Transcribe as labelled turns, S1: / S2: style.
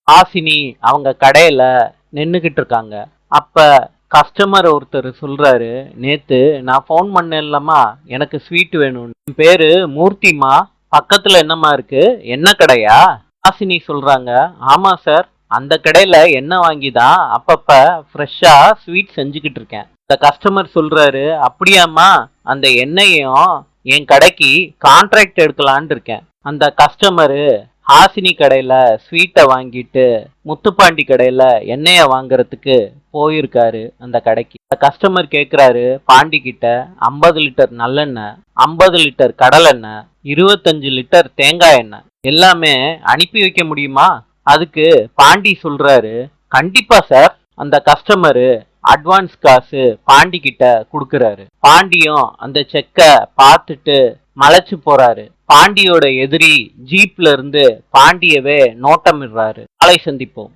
S1: ஹாசினி அவங்க கடையில நின்னுகிட்டு இருக்காங்க. அப்ப கஸ்டமர் ஒருத்தர் சொல்றாரு, நேத்து நான் ஃபோன் பண்ணேன்லம்மா, எனக்கு ஸ்வீட் வேணும்னு. என் பேரு மூர்த்திமா, பக்கத்துல என்னம்மா இருக்கு, என்ன கடையா? ஹாசினி சொல்றாங்க, ஆமா சார், அந்த கடையில எண்ணெய் வாங்கி தான் அப்பப்ப ஃப்ரெஷ்ஷா ஸ்வீட் செஞ்சுக்கிட்டு இருக்கேன். இந்த கஸ்டமர் சொல்றாரு, அப்படியாம்மா, அந்த எண்ணெயையும் என் கடைக்கு கான்ட்ராக்ட் எடுக்கலான்னு இருக்கேன். அந்த கஸ்டமரு ஹாசினி கடையில ஸ்வீட்டை வாங்கிட்டு முத்துப்பாண்டி கடையில எண்ணெய வாங்குறதுக்கு போயிருக்காரு அந்த கடைக்கு. அந்த கஸ்டமர் கேக்குறாரு பாண்டி கிட்ட, 50 லிட்டர் நல்லெண்ணெய், 50 லிட்டர் கடலெண்ணெய், 25 லிட்டர் தேங்காய் எண்ணெய் எல்லாமே அனுப்பி வைக்க முடியுமா? அதுக்கு பாண்டி சொல்றாரு, கண்டிப்பா சார். அந்த கஸ்டமரு அட்வான்ஸ் காசு பாண்டி கிட்ட கொடுக்கறாரு. பாண்டியும் அந்த செக்கை பார்த்துட்டு மலைச்சு போறாரு. பாண்டியோட எதிரி ஜீப்ல இருந்து பாண்டியவே நோட்டமிடுறாரு. நாளை சந்திப்போம்.